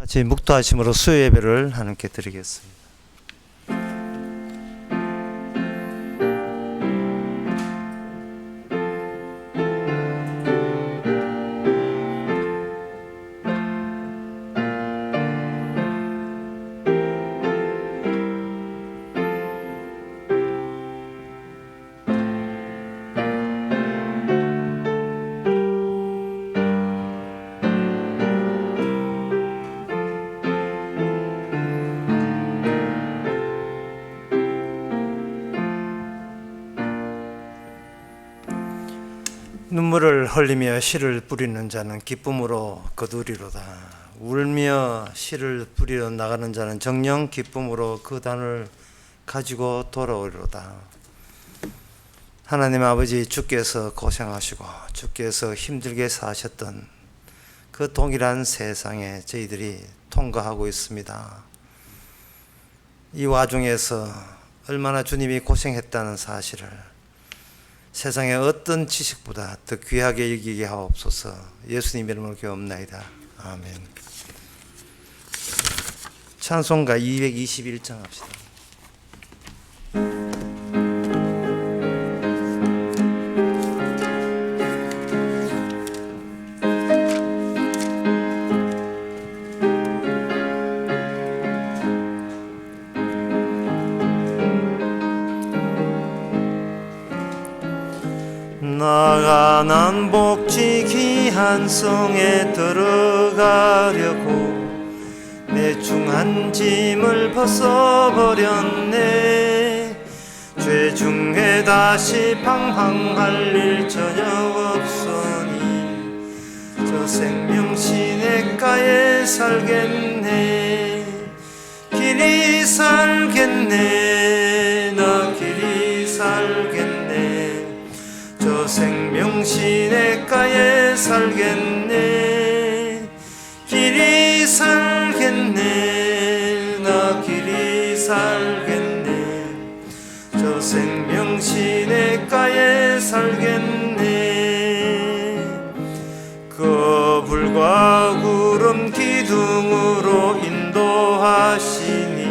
같이 묵도하심으로 수요 예배를 하나님께 드리겠습니다. 눈물을 흘리며 씨를 뿌리는 자는 기쁨으로 거두리로다. 울며 씨를 뿌리러 나가는 자는 정녕 기쁨으로 그 단을 가지고 돌아오리로다. 하나님 아버지, 주께서 고생하시고 주께서 힘들게 사셨던 그 동일한 세상에 저희들이 통과하고 있습니다. 이 와중에서 얼마나 주님이 고생했다는 사실을 세상의 어떤 지식보다 더 귀하게 여기게 하옵소서. 예수님 이름으로 기도합나이다. 아멘. 찬송가 221장 합시다. 나가난 복지 귀한 성에 들어가려고 내 중한 짐을 벗어버렸네. 죄 중에 다시 방황할 일 전혀 없으니 저 생명 시냇가에 살겠네. 길이 살겠네. 나 길이 살겠네. 저 생명 시냇가에 살겠네. 길이 살겠네. 나 길이 살겠네. 저 생명 시냇가에 살겠네. 거불과 구름 기둥으로 인도하시니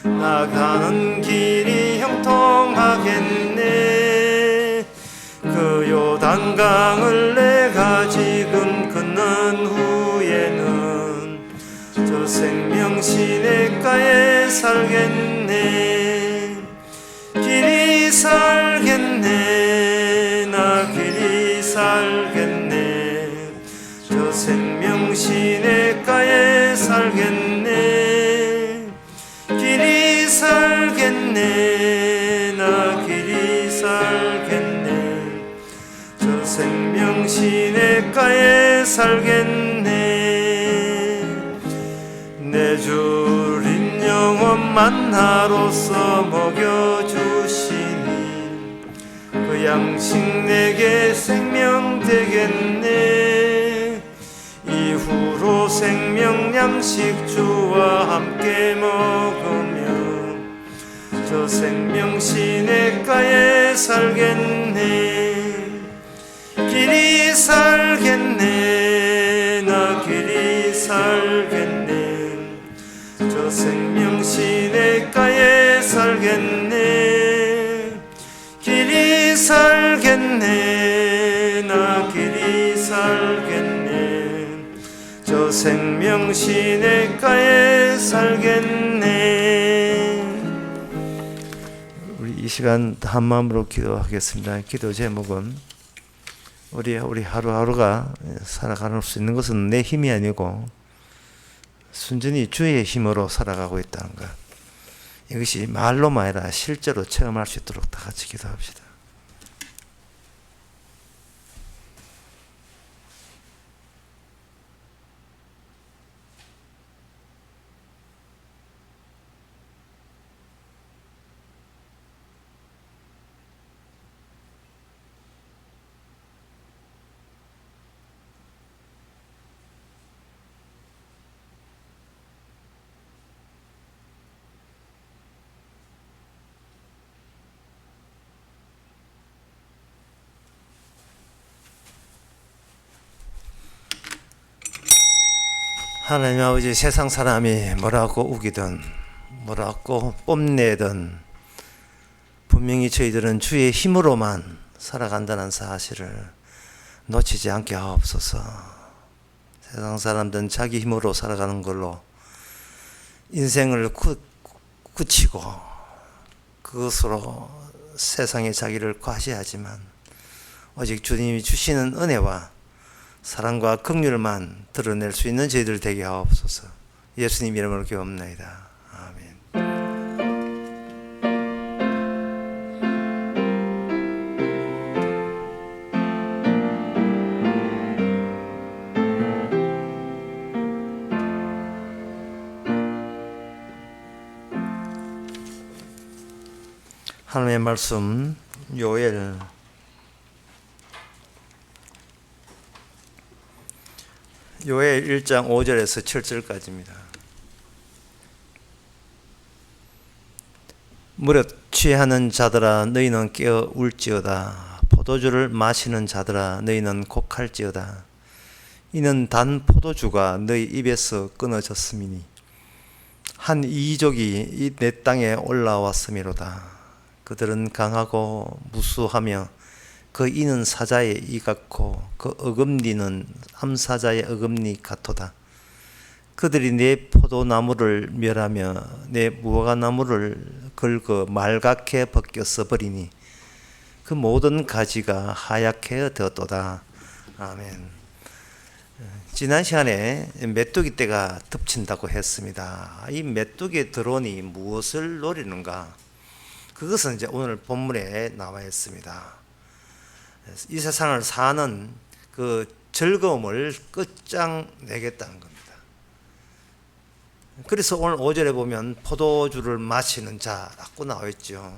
나가는 길이 형통하겠네. 그 요단강을 내가 지금 걷는 후에는 저 생명 시냇가에 살겠네. 길이 살겠네. 나 길이 살겠네. 저 생명 시냇가에 살겠네. 길이 살겠네. 나 길이 살겠네. 저 생명 시냇가에 살겠네. 내 주린 영원 만나로서 먹여주시니 그 양식 내게 생명 되겠네. 이후로 생명 양식 주와 함께 먹으면 저 생명 시냇가에 살겠네. 길이 살겠네. 나 길이 살겠네. 저 생명 시냇가에 살겠네. 길이 살겠네. 나 길이 살겠네. 저 생명 시냇가에 살겠네. 우리 이 시간 한 마음으로 기도하겠습니다. 기도 제목은 우리 하루하루가 살아갈 수 있는 것은 내 힘이 아니고 순전히 주의 힘으로 살아가고 있다는 것, 이것이 말로만 아니라 실제로 체험할 수 있도록 다 같이 기도합시다. 하나님 아버지, 세상 사람이 뭐라고 우기든 뭐라고 뽐내든 분명히 저희들은 주의 힘으로만 살아간다는 사실을 놓치지 않게 하옵소서. 세상 사람들은 자기 힘으로 살아가는 걸로 인생을 굳히고 그것으로 세상에 자기를 과시하지만 오직 주님이 주시는 은혜와 사랑과 긍휼만 드러낼 수 있는 저희들 되게 하옵소서. 예수님 이름으로 기도합나이다. 아멘. 하나님의 말씀 요엘 1장 5절에서 7절까지입니다. 무릇 취하는 자들아 너희는 깨어 울지어다. 포도주를 마시는 자들아 너희는 곡할지어다. 이는 단 포도주가 너희 입에서 끊어졌음이니 한 이족이 이 내 땅에 올라왔음이로다. 그들은 강하고 무수하며 그 이는 사자의 이 같고 그 어금니는 암사자의 어금니 같도다. 그들이 내 포도나무를 멸하며 내 무화과나무를 긁어 말갛게 벗겨 버리니 그 모든 가지가 하얗게 되었도다. 아멘. 지난 시간에 메뚜기 떼가 덮친다고 했습니다. 이 메뚜기의 드론이 무엇을 노리는가? 그것은 이제 오늘 본문에 나와 있습니다. 이 세상을 사는 그 즐거움을 끝장내겠다는 겁니다. 그래서 오늘 5절에 보면 포도주를 마시는 자라고 나와 있죠.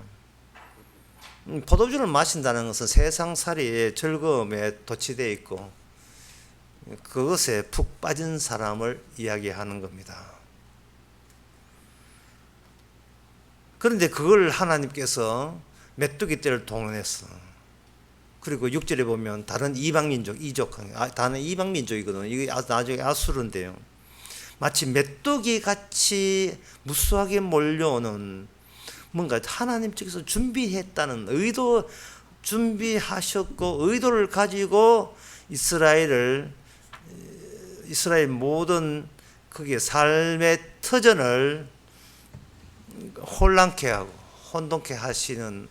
포도주를 마신다는 것은 세상살이의 즐거움에 도취되어 있고 그것에 푹 빠진 사람을 이야기하는 겁니다. 그런데 그걸 하나님께서 메뚜기 떼를 동원했어. 그리고 6절에 보면 다른 이방민족, 다른 이방민족이거든요. 이게 나중에 아수르인데요. 마치 메뚜기 같이 무수하게 몰려오는 뭔가 하나님 측에서 준비했다는 준비하셨고 의도를 가지고 이스라엘 모든 그게 삶의 터전을 혼란케 하고 혼돈케 하시는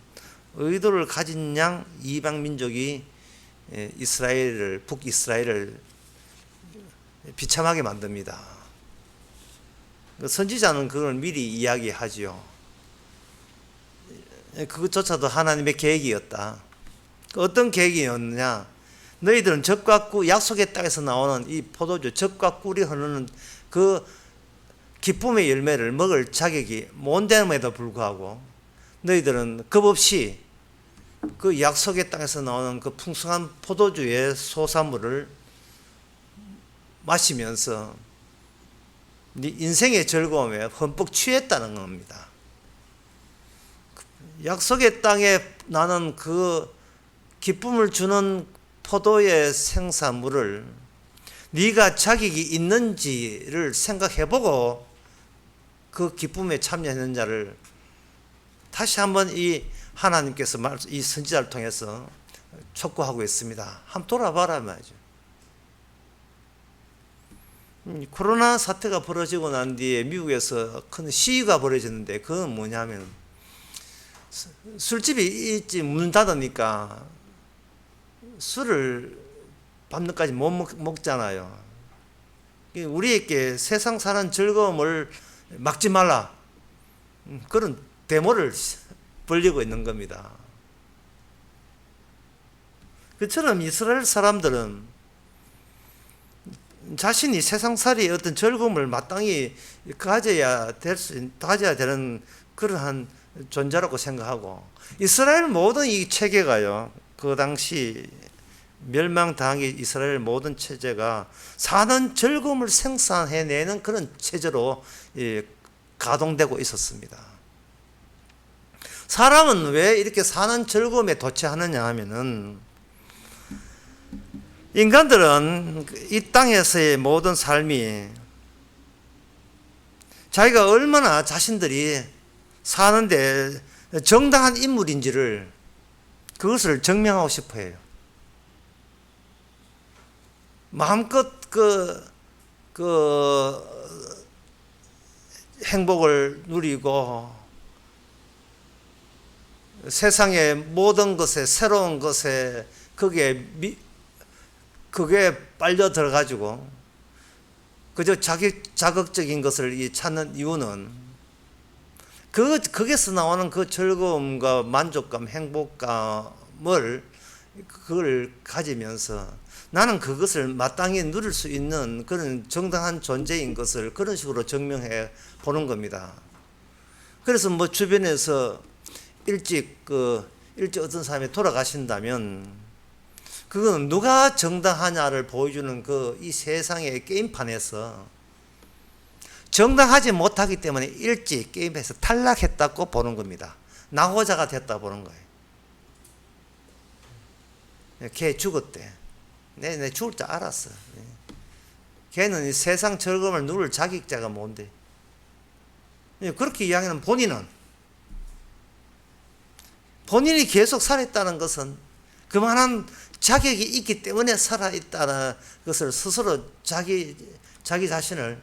의도를 가진 양 이방 민족이 북이스라엘을 비참하게 만듭니다. 선지자는 그걸 미리 이야기하지요. 그것조차도 하나님의 계획이었다. 어떤 계획이었느냐? 너희들은 젖과 꿀, 약속의 땅에서 나오는 이 포도주, 젖과 꿀이 흐르는 그 기쁨의 열매를 먹을 자격이 못됨에도 불구하고 너희들은 겁없이 그 약속의 땅에서 나오는 그 풍성한 포도주의 소산물을 마시면서 네 인생의 즐거움에 흠뻑 취했다는 겁니다. 약속의 땅에 나는 그 기쁨을 주는 포도의 생산물을 네가 자격이 있는지를 생각해보고 그 기쁨에 참여했는지를 다시 한번 이 하나님께서 이 선지자를 통해서 촉구하고 있습니다. 한번 돌아봐라 말이죠. 코로나 사태가 벌어지고 난 뒤에 미국에서 큰 시위가 벌어졌는데 그건 뭐냐면 술집이 일찍 문 닫으니까 술을 밤늦게까지 못 먹잖아요. 우리에게 세상 사는 즐거움을 막지 말라. 그런 데모를 벌리고 있는 겁니다. 그처럼 이스라엘 사람들은 자신이 세상살이의 어떤 즐거움을 마땅히 가져야 되는 그러한 존재라고 생각하고 이스라엘 모든 이 체계가요. 그 당시 멸망당한 이스라엘 모든 체제가 사는 즐거움을 생산해내는 그런 체제로 가동되고 있었습니다. 사람은 왜 이렇게 사는 즐거움에 도취하느냐 하면은 인간들은 이 땅에서의 모든 삶이 자기가 얼마나 자신들이 사는데 정당한 인물인지를 그것을 증명하고 싶어 해요. 마음껏 행복을 누리고 세상의 모든 것에, 새로운 것에 그게 빨려 들어가지고 그저 자극적인 것을 찾는 이유는 거기서 나오는 그 즐거움과 만족감, 행복감을 그걸 가지면서 나는 그것을 마땅히 누릴 수 있는 그런 정당한 존재인 것을 그런 식으로 증명해 보는 겁니다. 그래서 뭐 주변에서 일찍 어떤 사람이 돌아가신다면 그건 누가 정당하냐를 보여주는 이 세상의 게임판에서 정당하지 못하기 때문에 일찍 게임에서 탈락했다고 보는 겁니다. 낙오자가 됐다 보는 거예요. 걔 죽었대. 내 죽을 줄 알았어. 걔는 이 세상 즐거움을 누릴 자격자가 뭔데. 그렇게 이야기하는 본인이 계속 살아있다는 것은 그만한 자격이 있기 때문에 살아있다는 것을 스스로 자기 자신을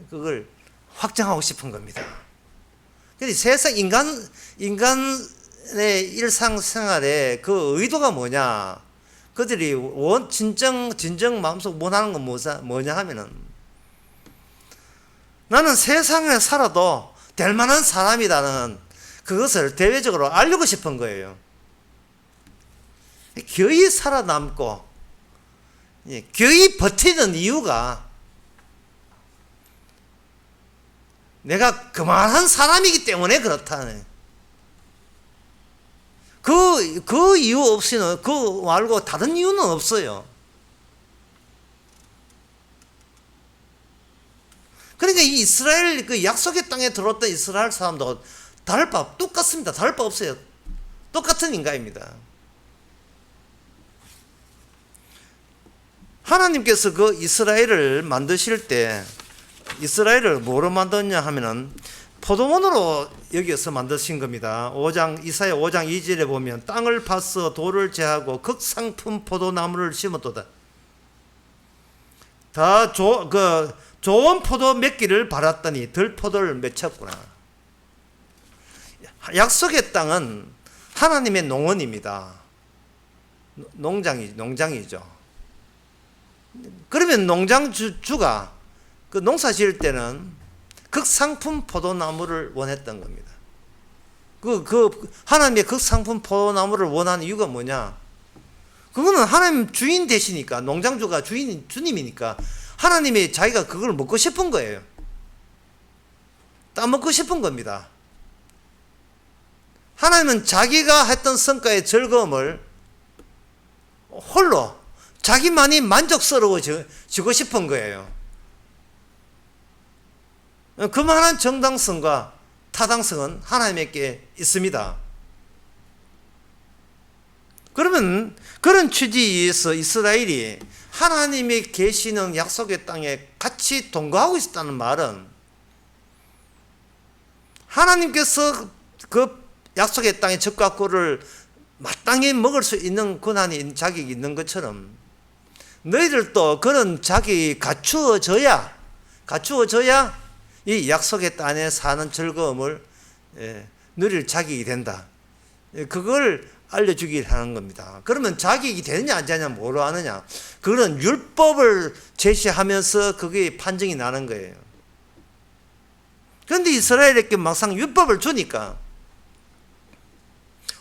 그걸 확정하고 싶은 겁니다. 근데 세상 인간의 일상생활에 그 의도가 뭐냐? 그들이 진정 마음속 원하는 건 뭐냐 하면은 나는 세상에 살아도 될 만한 사람이라는 그것을 대외적으로 알리고 싶은 거예요. 거의 살아남고 거의 버티는 이유가 내가 그만한 사람이기 때문에 그렇다네. 그 이유 없이는, 그 말고 다른 이유는 없어요. 그러니까 이 이스라엘, 그 약속의 땅에 들어왔던 이스라엘 사람도 다를 바 똑같습니다. 다를 바 없어요. 똑같은 인간입니다. 하나님께서 그 이스라엘을 만드실 때 이스라엘을 뭐로 만들었냐 하면은 포도원으로 여기서 만드신 겁니다. 이사야 5장 2절에 보면 땅을 파서 돌을 제하고 극상품 포도나무를 심었도다. 좋은 포도 맺기를 바랐더니 들포도를 맺혔구나. 약속의 땅은 하나님의 농원입니다. 농장이죠. 그러면 농장주가 그 농사 지을 때는 극상품 포도나무를 원했던 겁니다. 하나님의 극상품 포도나무를 원하는 이유가 뭐냐? 그거는 하나님 주인 되시니까, 농장주가 주님이니까 하나님이 자기가 그걸 먹고 싶은 거예요. 따먹고 싶은 겁니다. 하나님은 자기가 했던 성과의 즐거움을 홀로 자기만이 만족스러워지고 싶은 거예요. 그만한 정당성과 타당성은 하나님께 있습니다. 그러면 그런 취지에 의해서 이스라엘이 하나님이 계시는 약속의 땅에 같이 동거하고 있었다는 말은 하나님께서 그 약속의 땅의 젖과 꿀을 마땅히 먹을 수 있는 권한이, 자격이 있는 것처럼 너희들도 그런 자격이 갖추어져야 이 약속의 땅에 사는 즐거움을 누릴 자격이 된다. 그걸 알려주기 하는 겁니다. 그러면 자격이 되느냐 안 되느냐 뭐로 아느냐? 그거는 율법을 제시하면서 그게 판정이 나는 거예요. 그런데 이스라엘에게 막상 율법을 주니까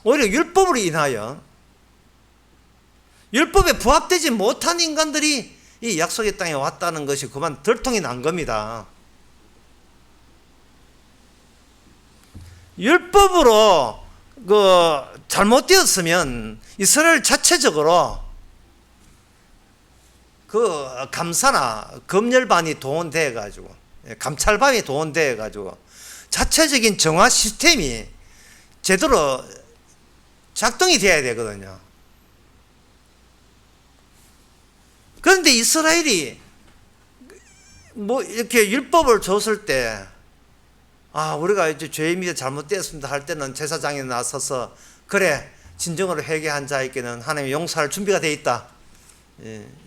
오히려 율법으로 인하여 율법에 부합되지 못한 인간들이 이 약속의 땅에 왔다는 것이 그만 들통이 난 겁니다. 율법으로 잘못되었으면 이스라엘 자체적으로 감사나 검열반이 동원되어 가지고, 감찰반이 동원되어 가지고 자체적인 정화 시스템이 제대로 작동이 돼야 되거든요. 그런데 이스라엘이 이렇게 율법을 줬을 때 우리가 이제 죄임이 잘못되었습니다 할 때는 제사장이 나서서 그래 진정으로 회개한 자에게는 하나님의 용서할 준비가 되어 있다.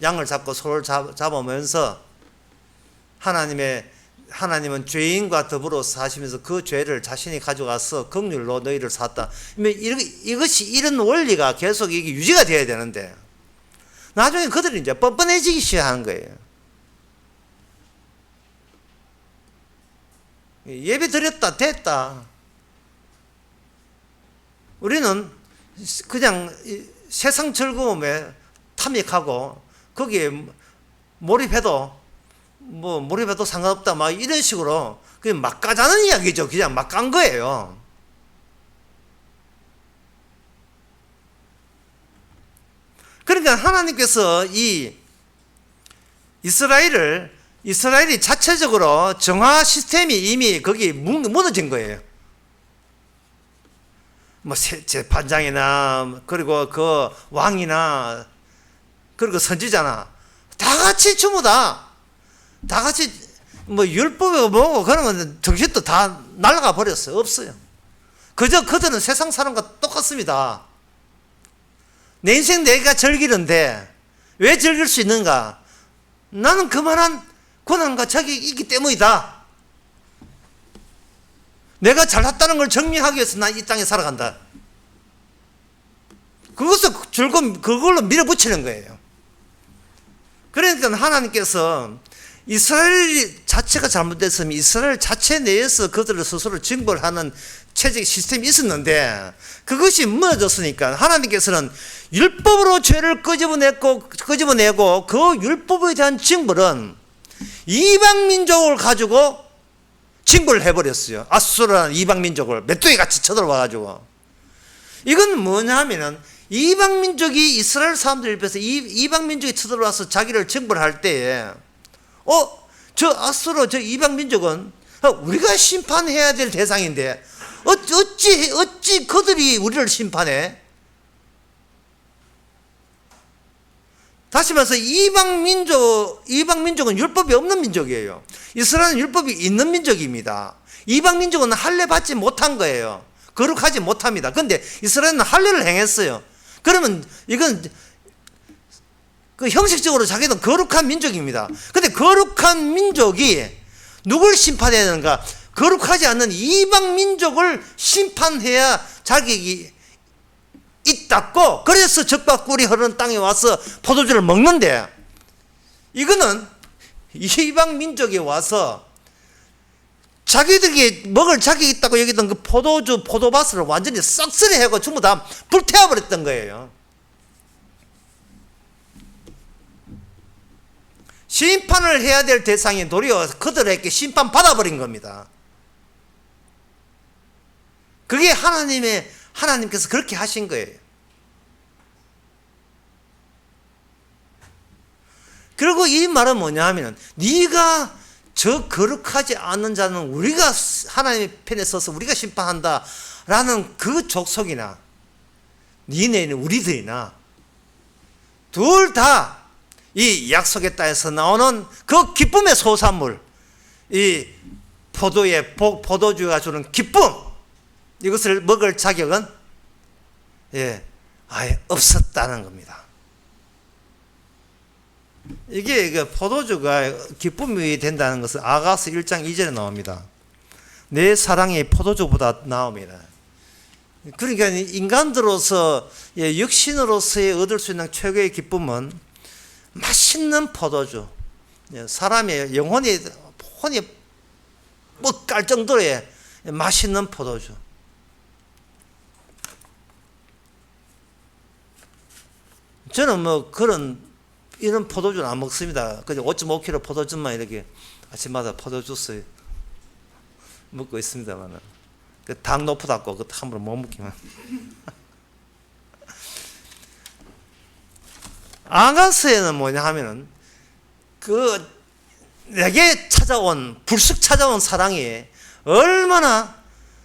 양을 잡고 소를 잡으면서 하나님은 죄인과 더불어 사시면서 그 죄를 자신이 가져가서 긍휼로 너희를 샀다. 이런 원리가 계속 이게 유지가 돼야 되는데 나중에 그들이 이제 뻔뻔해지기 시작하는 거예요. 예배 드렸다 됐다. 우리는 그냥 세상 즐거움에 탐닉하고 거기에 몰입해도 상관없다 막 이런 식으로 그냥 막 까자는 이야기죠. 그냥 막 깐 거예요. 그러니까 하나님께서 이 이스라엘이 자체적으로 정화 시스템이 이미 거기 무너진 거예요. 재판장이나 그리고 그 왕이나 그리고 선지자나 다 같이 전부 다 같이 율법이고 뭐고 그런 건 정신도 다 날아가 버렸어요. 없어요. 그저 그들은 세상 사람과 똑같습니다. 내 인생 내가 즐기는데 왜 즐길 수 있는가? 나는 그만한 권한과 자격이 있기 때문이다. 내가 잘났다는 걸 증명하기 위해서 난 이 땅에 살아간다. 그걸로 밀어붙이는 거예요. 그러니까 하나님께서 이스라엘 자체가 잘못됐으면 이스라엘 자체 내에서 그들을 스스로 징벌하는 체제 시스템이 있었는데 그것이 무너졌으니까 하나님께서는 율법으로 죄를 끄집어내고 그 율법에 대한 징벌은 이방 민족을 가지고 징벌을 해버렸어요. 아수르라는 이방 민족을 메뚜기 같이 쳐들어와가지고. 이건 뭐냐 하면은 이방 민족이 이스라엘 사람들 옆에서 이방 민족이 쳐들어와서 자기를 징벌할 때에 저 아수르 저 이방 민족은 우리가 심판해야 될 대상인데 어찌 그들이 우리를 심판해? 다시 말해서 이방 민족은 율법이 없는 민족이에요. 이스라엘은 율법이 있는 민족입니다. 이방 민족은 할례 받지 못한 거예요. 거룩하지 못합니다. 그런데 이스라엘은 할례를 행했어요. 그러면 이건 그 형식적으로 자기는 거룩한 민족입니다. 근데 거룩한 민족이 누굴 심판해야 되는가? 거룩하지 않는 이방 민족을 심판해야 자격이 있다고. 그래서 적과 꿀이 흐르는 땅에 와서 포도주를 먹는데, 이거는 이방 민족에 와서 자기들이 먹을 자격이 있다고 여기던 그 포도밭을 완전히 싹쓸이하고 전부 다 불태워버렸던 거예요. 심판을 해야 될 대상이 도리어 그들에게 심판받아버린 겁니다. 그게 하나님께서 그렇게 하신 거예요. 그리고 이 말은 뭐냐 하면 네가 저 거룩하지 않는 자는 우리가 하나님의 편에 서서 우리가 심판한다 라는 그 족속이나 니네는 우리들이나 둘 다 이 약속의 땅에서 나오는 그 기쁨의 소산물, 이 포도주가 주는 기쁨, 이것을 먹을 자격은 아예 없었다는 겁니다. 이게 그 포도주가 기쁨이 된다는 것은 아가서 1장 2절에 나옵니다. 내 사랑이 포도주보다 나옵니다. 그러니까 인간들로서 육신으로서의 얻을 수 있는 최고의 기쁨은 맛있는 포도주, 사람의 영혼이 뻑갈 정도의 맛있는 포도주. 저는 이런 포도주는 안 먹습니다. 그냥 5.5kg 포도주만 이렇게 아침마다 포도주스 먹고 있습니다만, 당 높다고 그것도 함부로 못 먹기만. 아가스에는 뭐냐 하면은 내게 불쑥 찾아온 사랑이 얼마나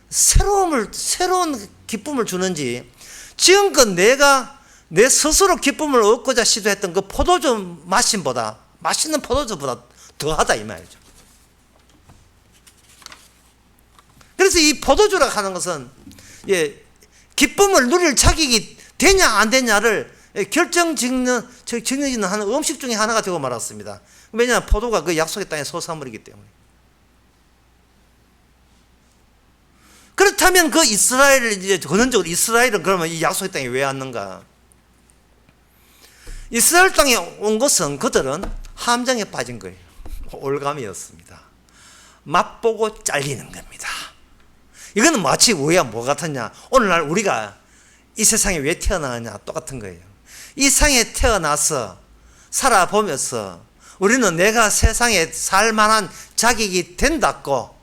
새로운 기쁨을 주는지, 지금껏 내가 내 스스로 기쁨을 얻고자 시도했던 그 포도주 맛있는 포도주보다 더하다 이 말이죠. 그래서 이 포도주라 하는 것은 기쁨을 누릴 자격이 되냐 안 되냐를 결정짓는 하는 음식 중에 하나가 되고 말았습니다. 왜냐하면 포도가 그 약속의 땅의 소산물이기 때문에. 그렇다면 그 이스라엘을 이제 근원적으로 이스라엘은 그러면 이 약속의 땅에 왜 왔는가? 이스라엘 땅에 온 것은 그들은 함정에 빠진 거예요. 올감이었습니다. 맛보고 잘리는 겁니다. 이거는 마치 우리가 뭐 같았냐? 오늘날 우리가 이 세상에 왜 태어나느냐? 똑같은 거예요. 이 세상에 태어나서 살아보면서 우리는 내가 세상에 살만한 자격이 된다고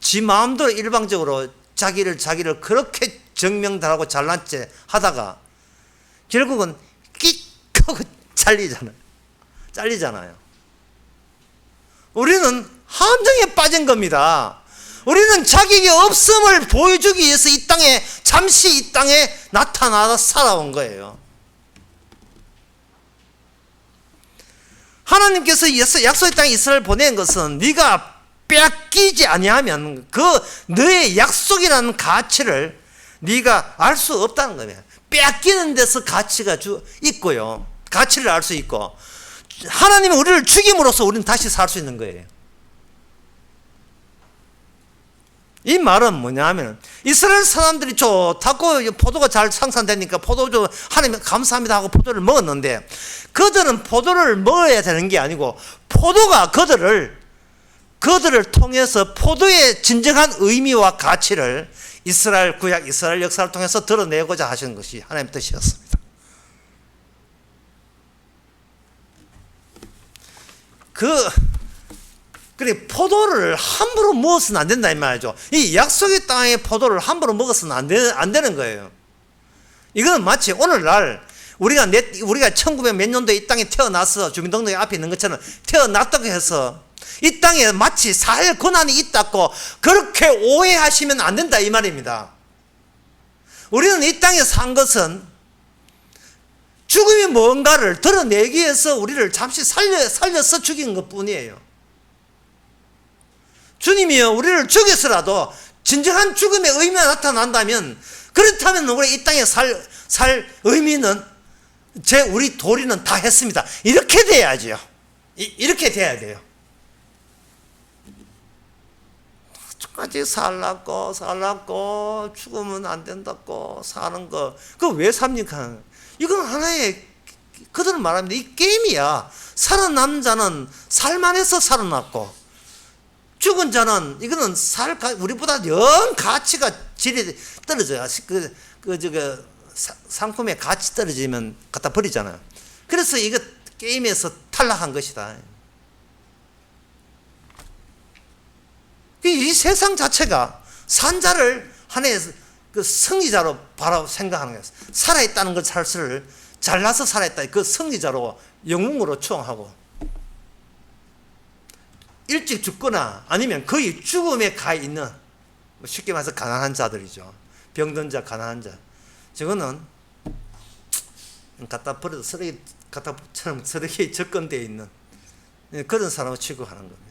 지 마음대로 일방적으로 자기를 그렇게 정명달하고 잘난 체 하다가 결국은 끽 하고 잘리잖아요. 우리는 함정에 빠진 겁니다. 우리는 자격이 없음을 보여주기 위해서 잠시 이 땅에 나타나서 살아온 거예요. 하나님께서 약속의 땅에 이스라엘을 보낸 것은 네가 빼앗기지 아니하면 그 너의 약속이라는 가치를 네가 알 수 없다는 거예요. 빼앗기는 데서 가치가 있고요. 가치를 알 수 있고, 하나님은 우리를 죽임으로써 우리는 다시 살 수 있는 거예요. 이 말은 뭐냐면 이스라엘 사람들이 좋다고 포도가 잘 생산되니까 포도주 하나님 감사합니다 하고 포도를 먹었는데, 그들은 포도를 먹어야 되는 게 아니고 포도가 그들을 통해서 포도의 진정한 의미와 가치를 이스라엘 구약 이스라엘 역사를 통해서 드러내고자 하시는 것이 하나님의 뜻이었습니다. 그래 포도를 함부로 먹어서는 안 된다 이 말이죠. 이 약속의 땅의 포도를 함부로 먹어서는 안 되는 거예요. 이거는 마치 오늘날 우리가 1900 몇 년도에 이 땅에 태어나서 주민등록에 앞에 있는 것처럼 태어났다고 해서 이 땅에 마치 살 권한이 있다고 그렇게 오해하시면 안 된다 이 말입니다. 우리는 이 땅에 산 것은 죽음이 뭔가를 드러내기 위해서 우리를 잠시 살려서 죽인 것 뿐이에요. 주님이요 우리를 죽여서라도 진정한 죽음의 의미가 나타난다면, 그렇다면 우리 이 땅에 살 의미는 우리 도리는 다 했습니다. 이렇게 돼야죠. 이렇게 돼야 돼요. 까지 살라고 죽으면 안 된다고 사는 거, 그거 왜 삽니까? 이건 하나의, 그들은 말합니다. 이 게임이야. 살아남은 자는 살만해서 살아났고, 죽은 자는 이거는 우리보다 영 가치가 질이 떨어져요. 상품의 가치 떨어지면 갖다 버리잖아요. 그래서 이거 게임에서 탈락한 것이다. 이 세상 자체가 산자를 하나의 승리자로 바라고 생각하는 거예요. 살아있다는 것 자체를 잘나서 살아있다. 그 승리자로 영웅으로 추앙하고, 일찍 죽거나 아니면 거의 죽음에 가 있는, 쉽게 말해서 가난한 자들이죠. 병든 자, 가난한 자. 저거는 갖다 버려도 쓰레기에 접근되어 있는 그런 사람을 취급하는 겁니다.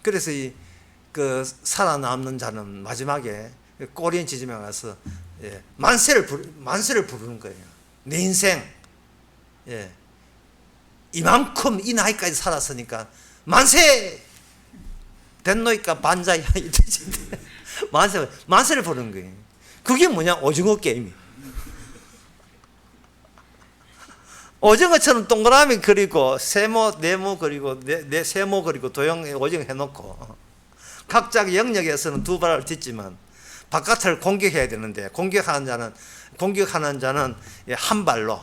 그래서 살아남는 자는 마지막에 꼬리엔 지점에 가서 만세를 부르는 거예요. 내 인생 이만큼 이 나이까지 살았으니까 만세 됐노이까 반자야 이 뜻인데 만세를 부르는 거예요. 그게 뭐냐? 오징어 게임이. 오징어처럼 동그라미 그리고 세모, 네모 그리고 세모 그리고 도형 오징어 해놓고, 각자 영역에서는 두 발을 딛지만 바깥을 공격해야 되는데, 공격하는 자는 한 발로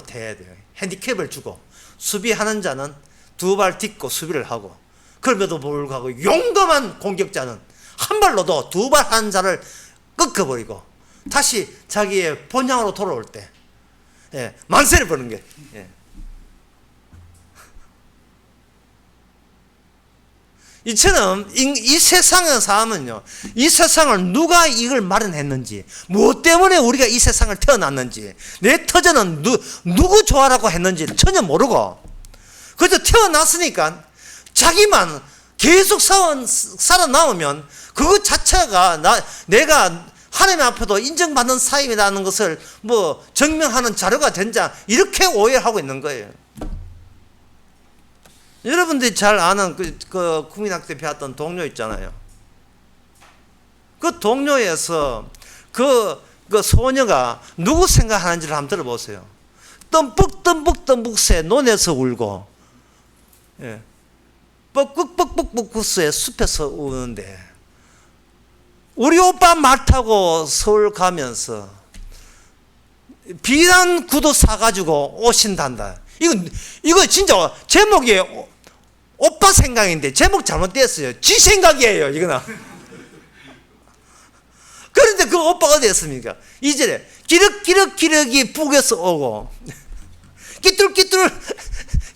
대야 돼요. 핸디캡을 주고, 수비하는 자는 두 발 딛고 수비를 하고, 그럼에도 불구하고 용감한 공격자는 한 발로도 두 발 하는 자를 꺾어버리고 다시 자기의 본향으로 돌아올 때 만세를 부르는 게. 이처럼 이 세상의 삶은요, 이 세상을 누가 이걸 마련했는지, 무엇 때문에 우리가 이 세상을 태어났는지, 내 터전은 누구 좋아라고 했는지를 전혀 모르고 그저 태어났으니까 자기만 계속 살아남으면 그것 자체가 내가 하나님 앞에도 인정받는 사람이라는 것을 뭐 증명하는 자료가 된자, 이렇게 오해하고 있는 거예요. 여러분들이 잘 아는 그 국민학교 배웠던 동료 있잖아요. 그 동료에서 그 소녀가 누구 생각하는지를 한번 들어보세요. 뜸뿍 새 논에서 울고, 예. 뻑뻑뻑뻑뻑 숲에서 우는데, 우리 오빠 말 타고 서울 가면서 비단 구두 사가지고 오신단다. 이거 진짜 제목이 오빠 생각인데 제목 잘못됐어요. 지 생각이에요, 이거는. 그런데 그 오빠가 어디 있습니까? 이제 기럭기럭이 북에서 오고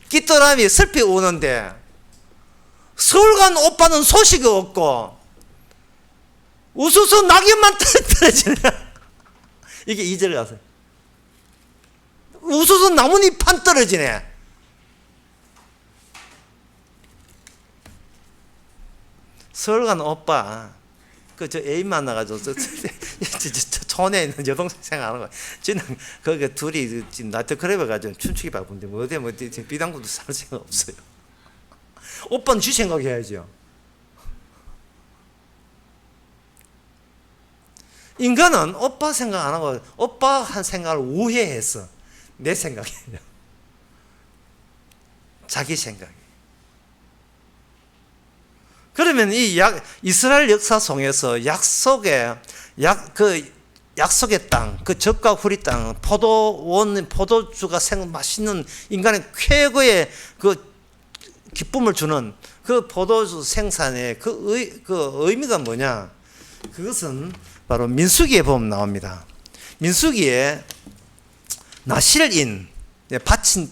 끼뚤함이 슬피 우는데, 서울 간 오빠는 소식이 없고 우수수 낙엽만 떨어지네. 이게 2절 가세요. 우수수 나뭇잎 판 떨어지네. 서울 간 오빠, 저 애인 만나가지고 촌에 있는 여동생 생각하는 거야. 지는 거기 둘이 지금 나이트클럽에 가지고 춤추기 바쁜데 어디 비단구도 살 생각 없어요. 오빠는 지 생각해야죠. 인간은 오빠 생각 안 하고 오빠 한 생각을 우회해서 내 생각이에요. 자기 생각이. 그러면 이 이스라엘 역사 속에서 약속의 땅, 그 젖과 꿀이 땅, 포도주가 맛있는 인간의 최고의 그 기쁨을 주는 그 포도주 생산의 그 의미가 뭐냐? 그것은 바로 민수기에 보면 나옵니다. 민수기에 나실인,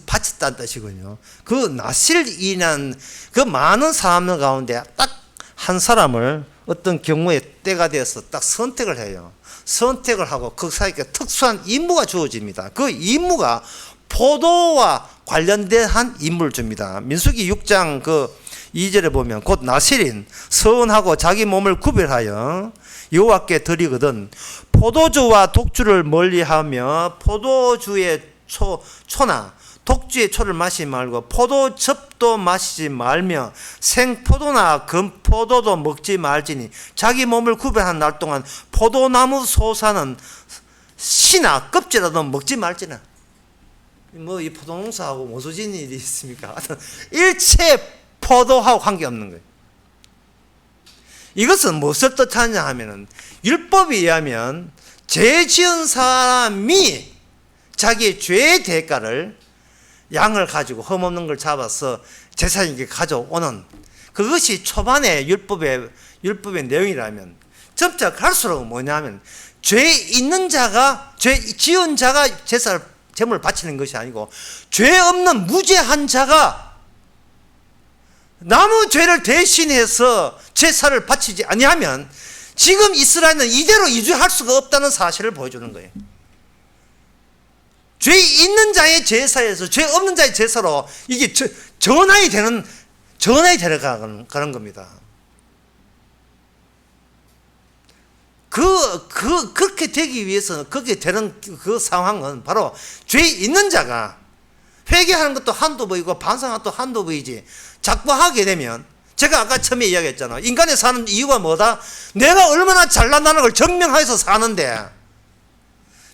바쳤다는 뜻이군요. 그 나실인한 그 많은 사람들 가운데 딱 한 사람을 어떤 경우에 때가 되어서 딱 선택을 해요. 선택을 하고 그 사이에 특수한 임무가 주어집니다. 그 임무가 포도와 관련된 한 임무를 줍니다. 민수기 6장 2절에 보면 곧 나실인 서은하고 자기 몸을 구별하여 여호와께 드리거든 포도주와 독주를 멀리하며 포도주의 초나 독주의 초를 마시지 말고 포도즙도 마시지 말며 생포도나 금포도도 먹지 말지니 자기 몸을 구별한 날 동안 포도나무 소사는 씨나 껍질이라도 먹지 말지나. 뭐 이 포도농사하고 무슨 일이 있습니까? 일체 포도하고 관계없는 거예요. 이것은 무엇을 뜻하냐 하면은 율법에 의하면 죄 지은 사람이 자기의 죄의 대가를 양을 가지고 흠없는 걸 잡아서 제사장에게 가져오는 그것이 초반에 율법의 내용이라면 점차 갈수록 뭐냐면 죄 있는 자가 죄 지은 자가 제물을 바치는 것이 아니고 죄 없는 무죄한 자가 남의 죄를 대신해서 제사를 바치지 아니하면 지금 이스라엘은 이대로 이주할 수가 없다는 사실을 보여주는 거예요. 죄 있는 자의 제사에서 죄 없는 자의 제사로 이게 전환이 되어가는 겁니다. 그렇게 되기 위해서는 그렇게 되는 그 상황은 바로 죄 있는 자가 회개하는 것도 한두 번이고 반성하는 것도 한두 번이지 자꾸 하게 되면 제가 아까 처음에 이야기했잖아요. 인간이 사는 이유가 뭐다? 내가 얼마나 잘난다는 걸 증명해서 사는데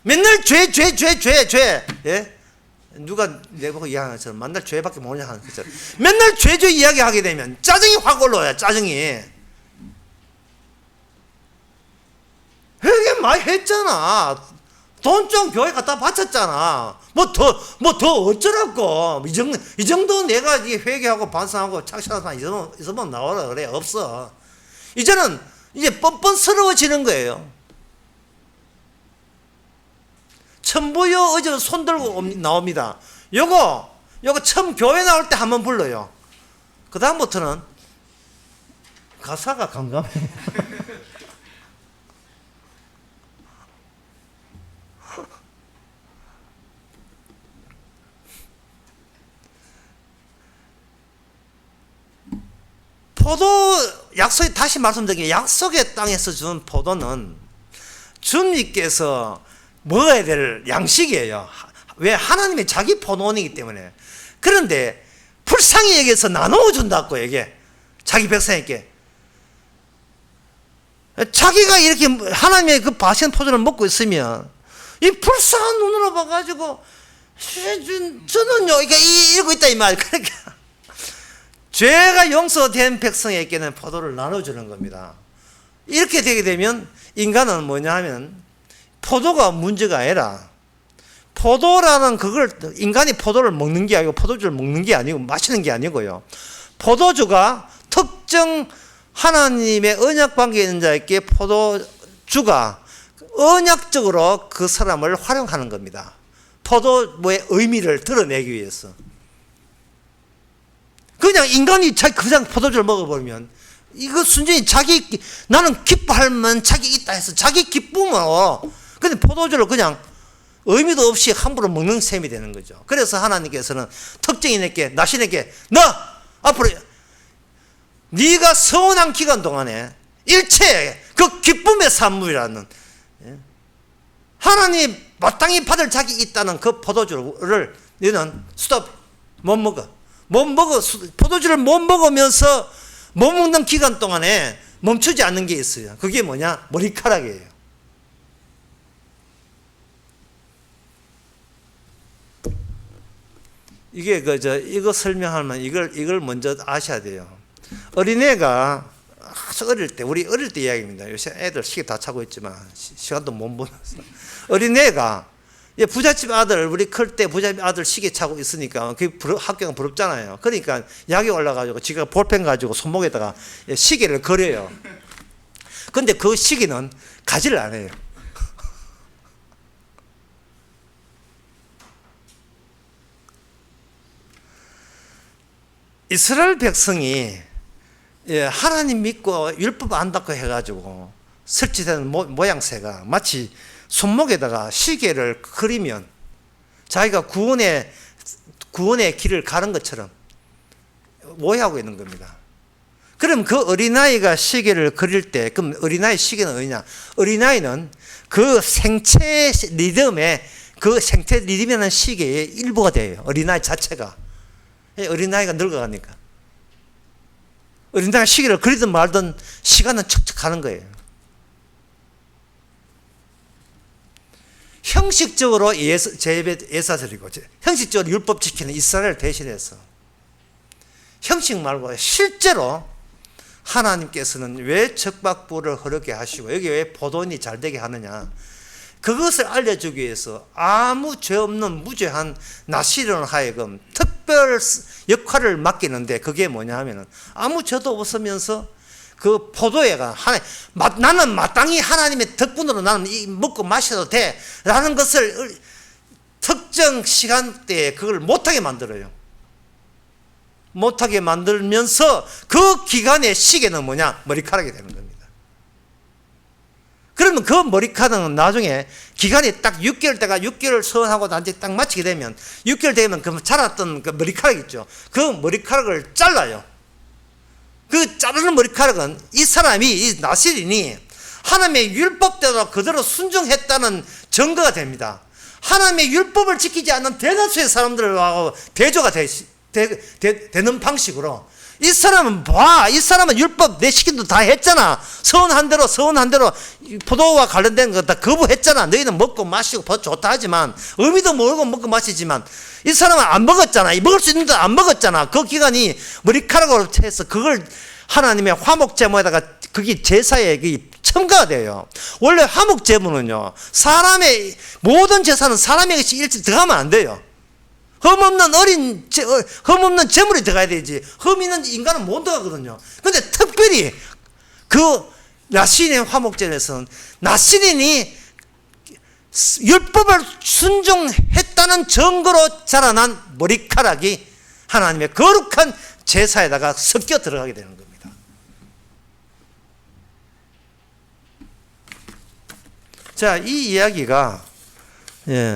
맨날 죄. 예? 누가 내보고 이야기하는 것처럼 맨날 죄밖에 모르냐 하는 것처럼 맨날 죄 이야기하게 되면 짜증이 확 올라와요. 짜증이. 회개 많이 했잖아. 돈 좀 교회 갖다 바쳤잖아. 뭐 더 어쩌라고. 이 정도 내가 회개하고 반성하고 착실하다 있으면 나와라 그래. 없어. 이제는 이제 뻔뻔스러워지는 거예요. 천부여 의지로 손 들고 나옵니다. 요거 처음 교회 나올 때 한번 불러요. 그 다음부터는 가사가 감감해. 포도 약속이 다시 말씀드리게 약속의 땅에서 준 포도는 주님께서 먹어야 될 양식이에요. 왜? 하나님이 자기 포도원이기 때문에. 그런데 불쌍히 여기서 나누어 준다고 이게 자기 백성에게. 자기가 이렇게 하나님의 그 바신 포도를 먹고 있으면 이 불쌍한 눈으로 봐가지고 저는요 이게 이러고 있다 이 말. 그러니까 죄가 용서된 백성에게는 포도를 나눠주는 겁니다. 이렇게 되게 되면 인간은 뭐냐 하면 포도가 문제가 아니라 포도라는 그걸 인간이 포도를 먹는 게 아니고 포도주를 먹는 게 아니고 마시는 게 아니고요. 포도주가 특정 하나님의 언약 관계에 있는 자에게 포도주가 언약적으로 그 사람을 활용하는 겁니다. 포도의 의미를 드러내기 위해서. 그냥 인간이 그냥 포도주를 먹어버리면 이거 순전히 나는 기뻐할만 자기 있다 해서 자기 기쁨으로 근데 포도주를 그냥 의미도 없이 함부로 먹는 셈이 되는 거죠. 그래서 하나님께서는 특정인에게 나신에게 너 앞으로 네가 서원한 기간 동안에 일체 그 기쁨의 산물이라는 하나님 마땅히 받을 자기 있다는 그 포도주를 너는 스톱 못 먹어. 포도주를 못 먹으면서 못 먹는 기간 동안에 멈추지 않는 게 있어요. 그게 뭐냐? 머리카락이에요. 이게 이거 설명하면 이걸 먼저 아셔야 돼요. 어린애가 아주 우리 어릴 때 이야기입니다. 요새 애들 시계 다 차고 있지만 시간도 못 보내서 어린애가 부잣집 아들 우리 클 때 부잣집 아들 시계 차고 있으니까 그 학교가 부럽잖아요. 그러니까 약이 올라가지고 지가 볼펜 가지고 손목에다가 시계를 그려요. 근데 그 시계는 가지를 안 해요. 이스라엘 백성이 하나님 믿고 율법 안다고 해가지고 설치되는 모양새가 마치 손목에다가 시계를 그리면 자기가 구원의 길을 가는 것처럼 오해하고 있는 겁니다. 그럼 그 어린아이가 시계를 그릴 때 그럼 어린아이 시계는 어디냐? 어린아이는 그 생체 리듬이라는 시계의 일부가 돼요. 어린아이 자체가. 어린아이가 늙어가니까. 어린아이가 시계를 그리든 말든 시간은 척척 가는 거예요. 형식적으로 예사드리고 형식적으로 율법 지키는 이스라엘 대신해서 형식 말고 실제로 하나님께서는 왜 적박부를 허락게 하시고 여기 왜 포도원이 잘 되게 하느냐 그것을 알려주기 위해서 아무 죄 없는 무죄한 나시론을 하여금 특별 역할을 맡기는데 그게 뭐냐 하면은 아무 죄도 없으면서 그 포도회가 나는 마땅히 하나님의 덕분으로 나는 먹고 마셔도 돼 라는 것을 특정 시간대에 그걸 못하게 만들어요. 못하게 만들면서 그 기간의 시계는 뭐냐? 머리카락이 되는 겁니다. 그러면 그 머리카락은 나중에 기간이 딱 6개월 때가 6개월 서원하고 나한테 딱 마치게 되면 6개월 되면 그 자랐던 그 머리카락 있죠. 그 머리카락을 잘라요. 그 자르는 머리카락은 이 사람이 이 나실인이 하나님의 율법대로 그대로 순종했다는 증거가 됩니다. 하나님의 율법을 지키지 않는 대다수의 사람들하고 대조가 되는 방식으로 이 사람은 이 사람은 율법 내 시킨도 다 했잖아. 서원한 대로 포도와 관련된 거 다 거부했잖아. 너희는 먹고 마시고 좋다 하지만 의미도 모르고 먹고 마시지만 이 사람은 안 먹었잖아. 먹을 수 있는데 안 먹었잖아. 그 기간이 머리카락으로 해서 그걸 하나님의 화목제물에다가 그게 제사에 첨가가 돼요. 원래 화목제물은요 사람의 모든 제사는 사람에게 일찍 들어가면 안 돼요. 흠없는 제물이 들어가야 되지. 흠 있는 인간은 못 들어가거든요. 근데 특별히 그 나시린의 화목제에서는 나시린이 율법을 순종했다는 증거로 자라난 머리카락이 하나님의 거룩한 제사에다가 섞여 들어가게 되는 겁니다. 자, 이 이야기가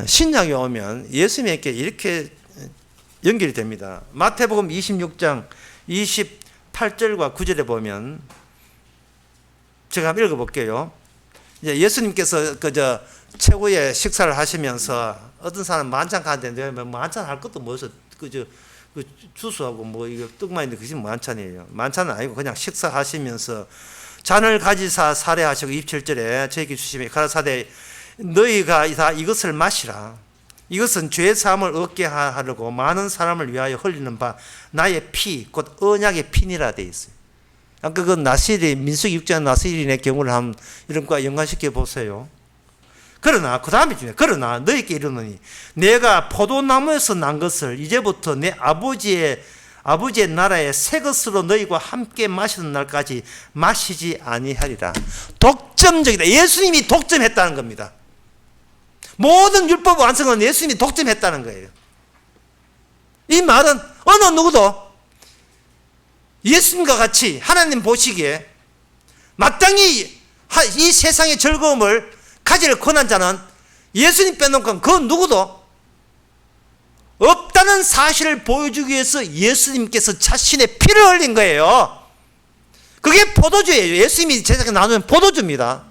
신약에 오면 예수님에게 이렇게 연결이 됩니다. 마태복음 26장 28 8절과 9절에 보면 제가 한번 읽어볼게요. 이제 예수님께서 최고의 식사를 하시면서 어떤 사람 만찬 가는데 만찬 할 것도 뭐서 그 주스하고 뭐 이거 떡만 있는데 그게 만찬이에요. 만찬은 아니고 그냥 식사하시면서 잔을 가지사 살해하시고 27절에 저에게 주시며 가라사대 너희가 다 이것을 마시라. 이것은 죄 사함을 얻게 하려고 많은 사람을 위하여 흘리는 바 나의 피 곧 언약의 피니라 돼 있어요. 아까 그 나시리 민수기 6장 나시린의 경우를 한번 이런 거와 연관시켜 보세요. 그러나 그 다음에 중요해. 그러나 너희께 이르노니 내가 포도나무에서 난 것을 이제부터 내 아버지의 나라의 새 것으로 너희와 함께 마시는 날까지 마시지 아니하리라. 독점적이다. 예수님이 독점했다는 겁니다. 모든 율법 완성은 예수님이 독점했다는 거예요. 이 말은 어느 누구도 예수님과 같이 하나님 보시기에 마땅히 이 세상의 즐거움을 가질 권한 자는 예수님 빼놓고 그 누구도 없다는 사실을 보여주기 위해서 예수님께서 자신의 피를 흘린 거예요. 그게 포도주예요. 예수님이 제자에게 나누는 포도주입니다.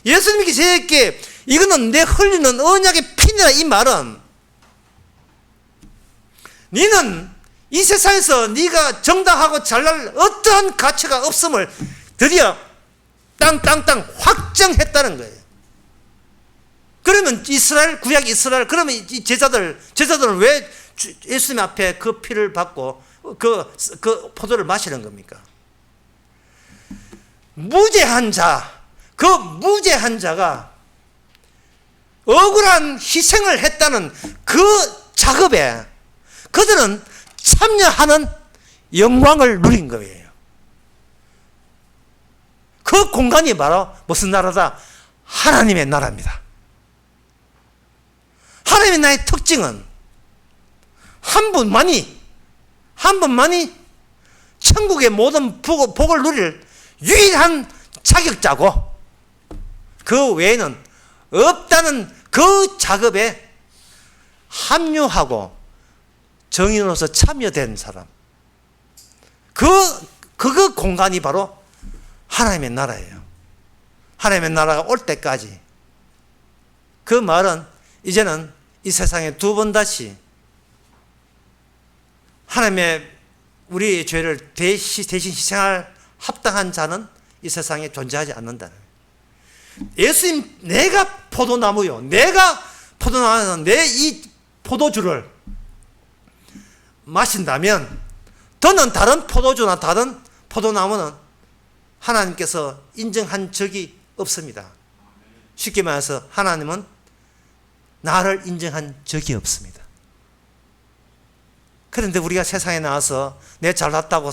예수님이 제자에게 이거는 내 흘리는 언약의 피니라. 이 말은 너는 이 세상에서 네가 정당하고 잘날 어떠한 가치가 없음을 드디어 땅 확정했다는 거예요. 그러면 이스라엘, 구약 이스라엘, 그러면 이 제자들은 왜 예수님 앞에 그 피를 받고 그 포도를 마시는 겁니까? 무죄한 자가 억울한 희생을 했다는 그 작업에 그들은 참여하는 영광을 누린 거예요. 그 공간이 바로 무슨 나라다? 하나님의 나라입니다. 하나님의 나라의 특징은 한 분만이 천국의 모든 복을 누릴 유일한 자격자고 그 외에는 없다는 그 작업에 합류하고 정인으로서 참여된 사람. 그 공간이 바로 하나님의 나라예요. 하나님의 나라가 올 때까지. 그 말은 이제는 이 세상에 두 번 다시 하나님의 우리의 죄를 대신 희생할 합당한 자는 이 세상에 존재하지 않는다는. 예수님, 내가 포도나무요. 내가 포도나무는 내 이 포도주를 마신다면 더는 다른 포도주나 다른 포도나무는 하나님께서 인정한 적이 없습니다. 쉽게 말해서 하나님은 나를 인정한 적이 없습니다. 그런데 우리가 세상에 나와서 내 잘났다고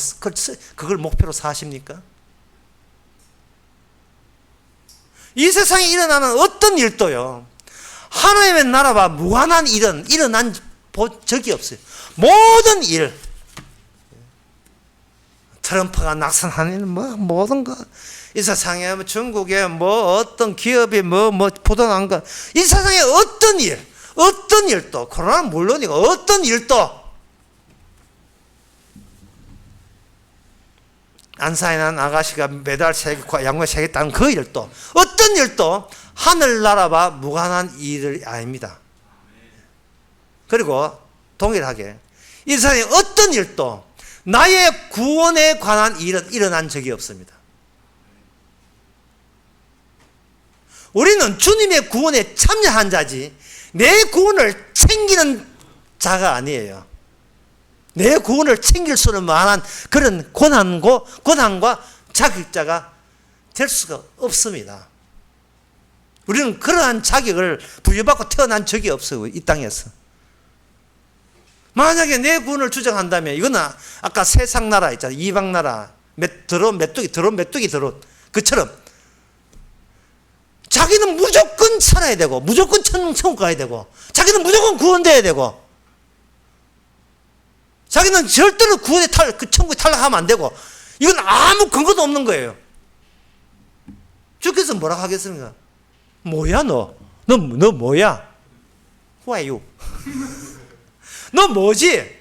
그걸 목표로 사십니까? 이 세상에 일어나는 어떤 일도요, 하나님의 나라와 무관한 일은 일어난 적이 없어요. 모든 일, 트럼프가 낙선하는 모든 거, 이 세상에 중국에 어떤 기업이 보도난 거, 이 세상에 어떤 일도, 코로나는 물론이고 어떤 일도, 안산에 난 아가씨가 매달 양말 세겠다는 그 일도, 어떤 일도 하늘나라와 무관한 일이 아닙니다. 그리고 동일하게 이 세상에 어떤 일도 나의 구원에 관한 일은 일어난 적이 없습니다. 우리는 주님의 구원에 참여한 자지 내 구원을 챙기는 자가 아니에요. 내 구원을 챙길 수는 만한 그런 고난과 자격자가 될 수가 없습니다. 우리는 그러한 자격을 부여받고 태어난 적이 없어요. 이 땅에서. 만약에 내 구원을 주장한다면 이거는 아까 세상 나라 있잖아요. 이방 나라 메뚜기 그처럼 자기는 무조건 살아야 되고 무조건 천국 가야 되고 자기는 무조건 구원돼야 되고 자기는 절대로 그 천국에 탈락하면 안 되고 이건 아무 근거도 없는 거예요. 주께서 뭐라고 하겠습니까? 뭐야 너 뭐야? Who are you? 너 뭐지?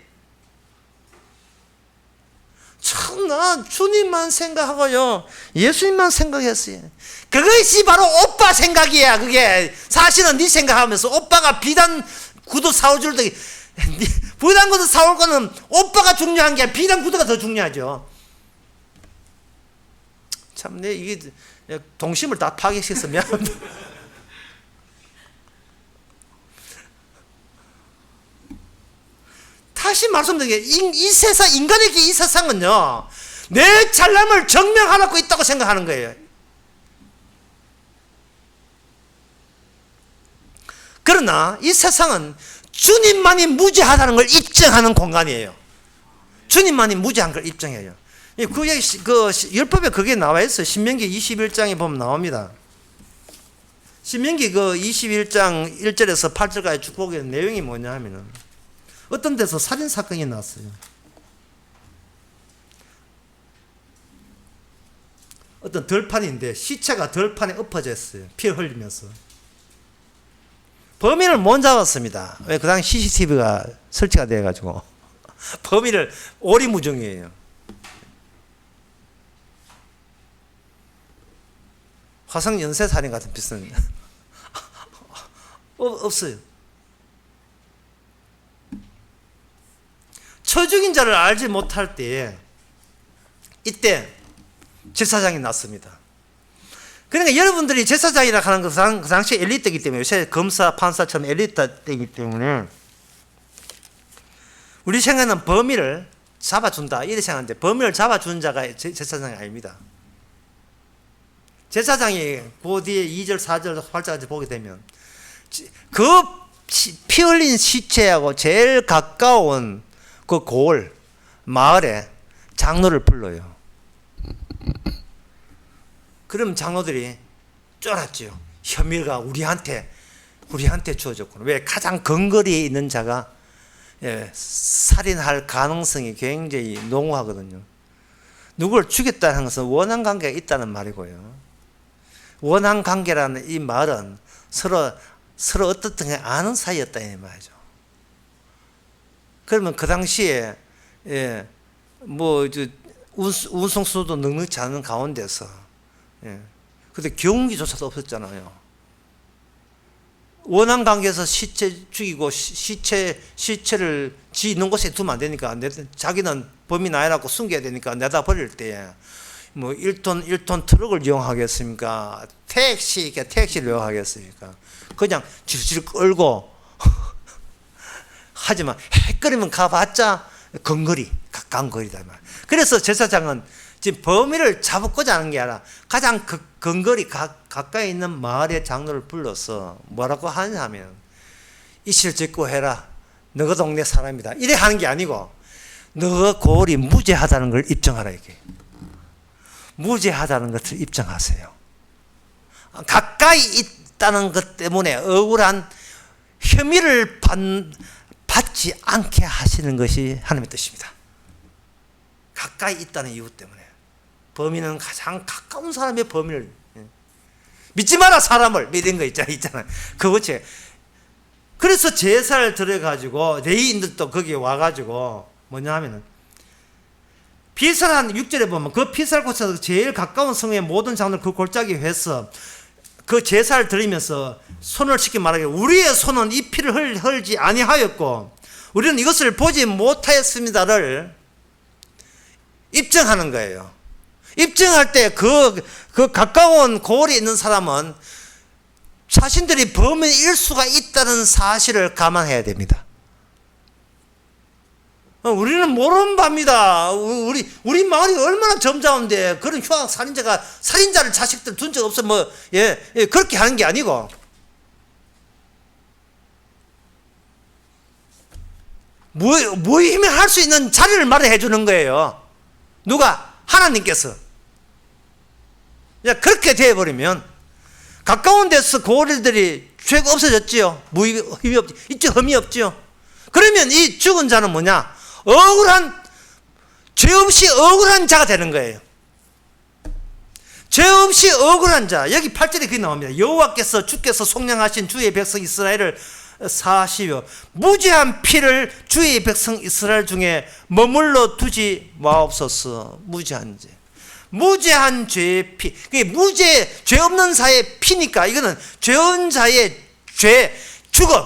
나 주님만 생각하고요, 예수님만 생각했어요. 그것이 바로 오빠 생각이야. 그게 사실은 네 생각하면서 오빠가 비단 구두 사올 때 비단 구두 사올 거는 오빠가 중요한 게 아니라 비단 구두가 더 중요하죠. 참, 내 이게 동심을 다 파괴시켜서 미안합니다. 다시 말씀드리게, 이 세상, 인간에게 이 세상은요, 내 잘남을 증명하고 있다고 생각하는 거예요. 그러나 이 세상은 주님만이 무죄하다는 걸 입증하는 공간이에요. 주님만이 무죄한 걸 입증해요. 그 율법에 그게 나와 있어요. 신명기 21장에 보면 나옵니다. 신명기 그 21장 1절에서 8절까지 쭉 보면 내용이 뭐냐 하면은, 어떤 데서 살인 사건이 났어요. 어떤 들판인데 시체가 들판에 엎어져 있어요. 피 흘리면서. 범인을 못 잡았습니다. 왜? 그 당시 CCTV가 설치가 돼가지고 범인을 오리무중이에요. 화성 연쇄살인 같은 비슷한 없어요. 처죽인 자를 알지 못할 때에 이때 제사장이 났습니다. 그러니까 여러분들이 제사장이라 하는 것은 그 당시 엘리트이기 때문에, 요새 검사, 판사처럼 엘리트이기 때문에 우리 생각은 범인을 잡아준다 이렇게 생각하는데, 범인을 잡아준 자가 제사장이 아닙니다. 제사장이 그 뒤에 2절, 4절, 8절까지 보게 되면 그 피 흘린 시체하고 제일 가까운 그 고을 마을에 장로를 불러요. 그럼 장로들이 쫄았죠. 혐의가 우리한테 주어졌구나. 왜? 가장 근거리에 있는 자가 살인할 가능성이 굉장히 농후하거든요. 누구를 죽였다는 것은 원한 관계가 있다는 말이고요. 원한 관계라는 이 말은 서로 어떻든 아는 사이였다 이 말이죠. 그러면 그 당시에 운송수도 넉넉지 않은 가운데서, 근데 경기조차도 없었잖아요. 원한 관계에서 시체 죽이고 시체를 지 있는 곳에 두면 안 되니까, 자기는 범인 아니라고 숨겨야 되니까 내다 버릴 때 뭐 1톤 트럭을 이용하겠습니까? 택시를 이용하겠습니까? 그냥 질질 끌고 하지만 헷갈리면 가봤자 가까운 거리다 말. 그래서 제사장은 지금 범인을 잡고자 하는 게 아니라 가장 근거리 가까이 있는 마을의 장로를 불러서 뭐라고 하냐 하면, 이실 짓고 해라. 너가 동네 사람이다. 이래 하는 게 아니고, 너가 고을이 무죄하다는 걸 입증하라 이게. 무죄하다는 것을 입증하세요. 가까이 있다는 것 때문에 억울한 혐의를 받지 않게 하시는 것이 하나님의 뜻입니다. 가까이 있다는 이유 때문에. 범인은 가장 가까운 사람의 범인을, 믿지 마라 사람을, 이런 거 있잖아요. 그거지. 그래서 제사를 드려가지고 레위인들도 거기에 와가지고 뭐냐 하면은, 피살한 6절에 보면 그 피살 곳에서 제일 가까운 성의 모든 장로를 그 골짜기에 해서 그 제사를 드리면서 손을 쉽게 말하기에, 우리의 손은 이 피를 흘지 아니하였고 우리는 이것을 보지 못하였습니다를 입증하는 거예요. 입증할 때 그 가까운 고을에 있는 사람은 자신들이 범인일 수가 있다는 사실을 감안해야 됩니다. 우리는 모르는 바입니다. 우리 마을이 얼마나 점잖은데 그런 흉악 살인자를 자식들 둔 적 없어 그렇게 하는 게 아니고, 무의미해 할 수 있는 자리를 말해 주는 거예요. 누가? 하나님께서. 그렇게 되어버리면 가까운 데서 고을들이 죄가 없어졌지요. 흠이 없지요. 그러면 이 죽은 자는 뭐냐? 죄 없이 억울한 자가 되는 거예요. 죄 없이 억울한 자. 여기 8절에 그게 나옵니다. 여호와께서 주께서 속량하신 주의 백성 이스라엘을 사하시오. 무죄한 피를 주의 백성 이스라엘 중에 머물러 두지 마옵소서. 무죄한 죄. 무죄한 죄의 피. 그게 무죄, 죄 없는 자의 피니까 이거는 죄 없는 자의 죄, 죽음.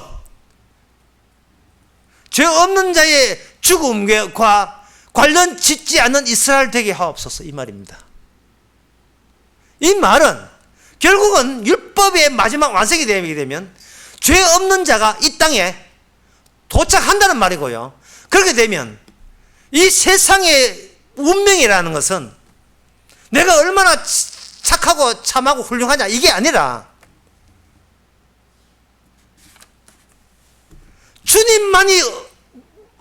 죄 없는 자의 죽음과 관련 짓지 않는 이스라엘 되게 하옵소서. 이 말입니다. 이 말은 결국은 율법의 마지막 완성이 되게 되면 죄 없는 자가 이 땅에 도착한다는 말이고요. 그렇게 되면 이 세상의 운명이라는 것은 내가 얼마나 착하고 참하고 훌륭하냐 이게 아니라 주님만이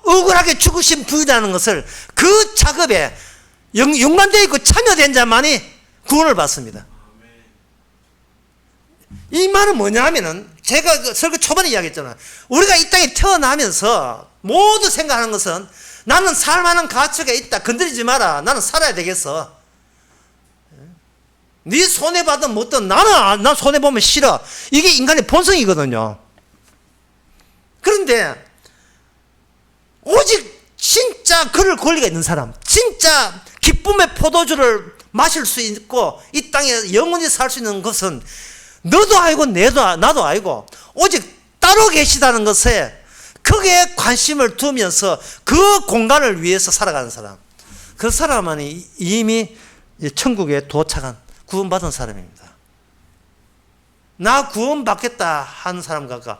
억울하게 죽으신 분이라는 것을 그 작업에 연관되어 있고 참여된 자만이 구원을 받습니다. 이 말은 뭐냐 하면은 제가 그 설교 초반에 이야기했잖아요. 우리가 이 땅에 태어나면서 모두 생각하는 것은 나는 살만한 가치가 있다. 건드리지 마라. 나는 살아야 되겠어. 네 손해받든 못든 난 손해보면 싫어. 이게 인간의 본성이거든요. 그런데 오직 진짜 그럴 권리가 있는 사람, 진짜 기쁨의 포도주를 마실 수 있고 이 땅에 영원히 살 수 있는 것은 너도 알고 나도 알고 오직 따로 계시다는 것에 크게 관심을 두면서 그 공간을 위해서 살아가는 사람, 그 사람만이 이미 천국에 도착한 구원받은 사람입니다. 나 구원받겠다 하는 사람과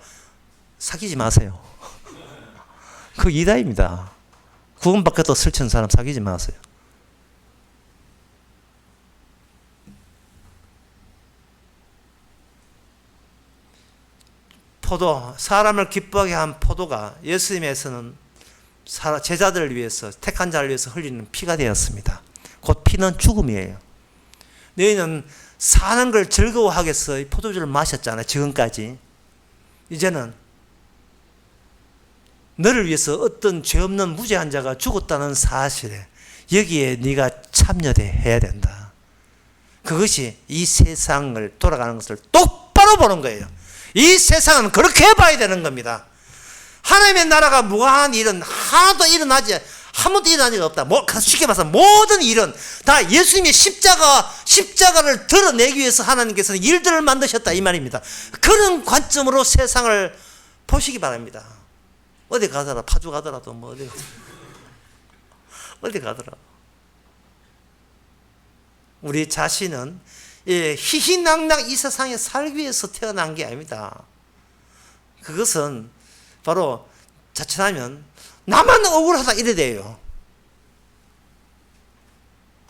사귀지 마세요. 그 이다입니다. 구원받겠다 설치는 사람 사귀지 마세요. 포도, 사람을 기뻐하게 한 포도가 예수님에서는 제자들을 위해서, 택한 자를 위해서 흘리는 피가 되었습니다. 곧 피는 죽음이에요. 너희는 사는 걸 즐거워하겠어. 이 포도주를 마셨잖아요. 지금까지. 이제는 너를 위해서 어떤 죄 없는 무죄한 자가 죽었다는 사실에 여기에 네가 참여해야 된다. 그것이 이 세상을 돌아가는 것을 똑바로 보는 거예요. 이 세상은 그렇게 봐야 되는 겁니다. 하나님의 나라가 무한한 일은 하나도 일어나지, 한 번도 일어난 적이 없다. 쉽게 말해서 모든 일은 다 예수님의 십자가를 드러내기 위해서 하나님께서는 일들을 만드셨다 이 말입니다. 그런 관점으로 세상을 보시기 바랍니다. 어디 가더라, 파주 가더라도 뭐 어디 가더라. 우리 자신은 희희낙낙 이 세상에 살기 위해서 태어난 게 아닙니다. 그것은 바로 자칫하면 나만 억울하다 이래 돼요.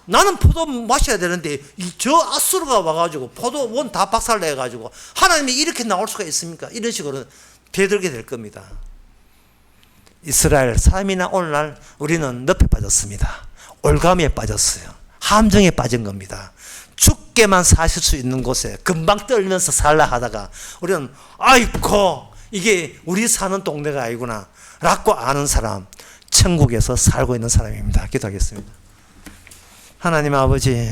나는 포도 마셔야 되는데 저 아수르가 와가지고 포도 원 다 박살내가지고 하나님이 이렇게 나올 수가 있습니까? 이런 식으로 대들게 될 겁니다. 이스라엘 삶이나 오늘날 우리는 늪에 빠졌습니다. 올가미에 빠졌어요. 함정에 빠진 겁니다. 죽게만 사실 수 있는 곳에 금방 떨면서 살라 하다가 우리는 아이고 이게 우리 사는 동네가 아니구나 라고 아는 사람, 천국에서 살고 있는 사람입니다. 기도하겠습니다. 하나님 아버지,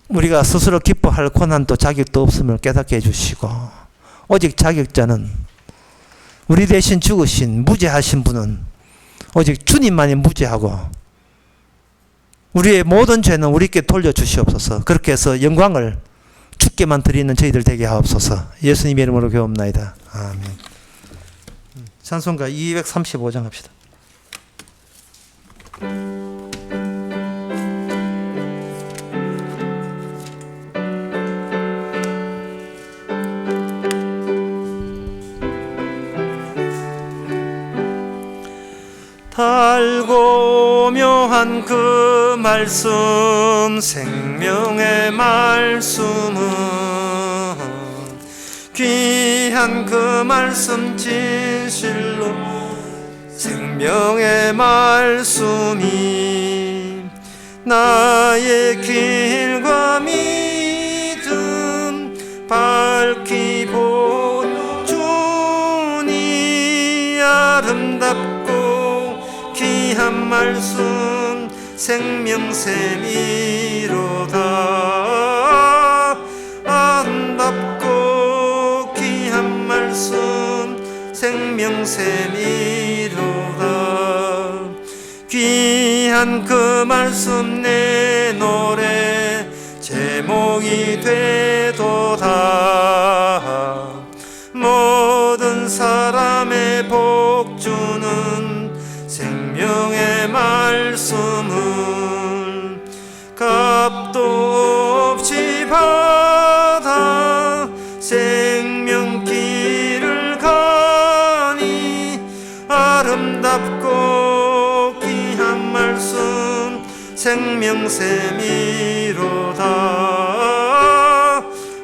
우리가 스스로 기뻐할 권한도 자격도 없음을 깨닫게 해주시고 오직 자격자는 우리 대신 죽으신 무죄하신 분은 오직 주님만이 무죄하고 우리의 모든 죄는 우리께 돌려주시옵소서. 그렇게 해서 영광을 주께만 드리는 저희들 되게 하옵소서. 예수님의 이름으로 기도합나이다. 아멘. 찬송가 235장 합시다. 달고 묘한 그 말씀, 생명의 말씀은 귀한 그 말씀 진실로 생명의 말씀이 나의 길과 믿음 밝히 보여주니 아름답고 귀한 말씀 생명샘이로다. 아름답고 귀한 생명샘이로다. 귀한 그 말씀 내 노래 제목이 되도다. 모든 사람의 복주는 생명의 말씀을 값도 없이 받아 생명길을 가니 아름답고 귀한 말씀 생명샘이로다.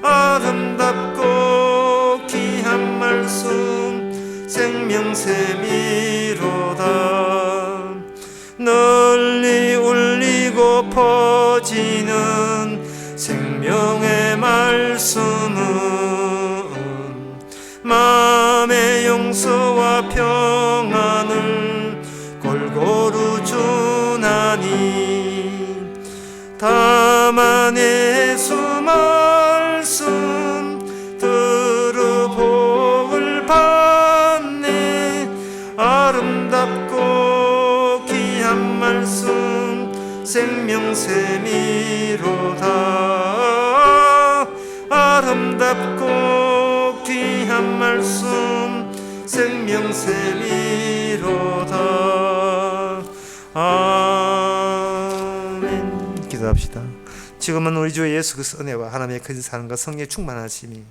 아름답고 귀한 말씀 생명샘이로다. 널리 울리고 퍼지는 생명의 말씀은 마음의 용서와 평안을 골고루 주나니 다만 예수 말씀 들어 복을 받네. 아름답고 귀한 말씀 생명샘이로다. 아름답고 귀한 말씀 생명샘이로다. 아멘. 기도합시다. 지금은 우리 주 예수 그리스도 은혜와 하나님의 큰 사랑과 성령의 충만하심이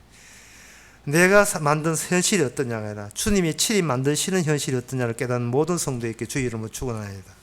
내가 만든 현실이 어떠냐가 아니라 주님이 친히 만드시는 현실이 어떠냐를 깨닫는 모든 성도에게 주의 이름으로 축원하나이다.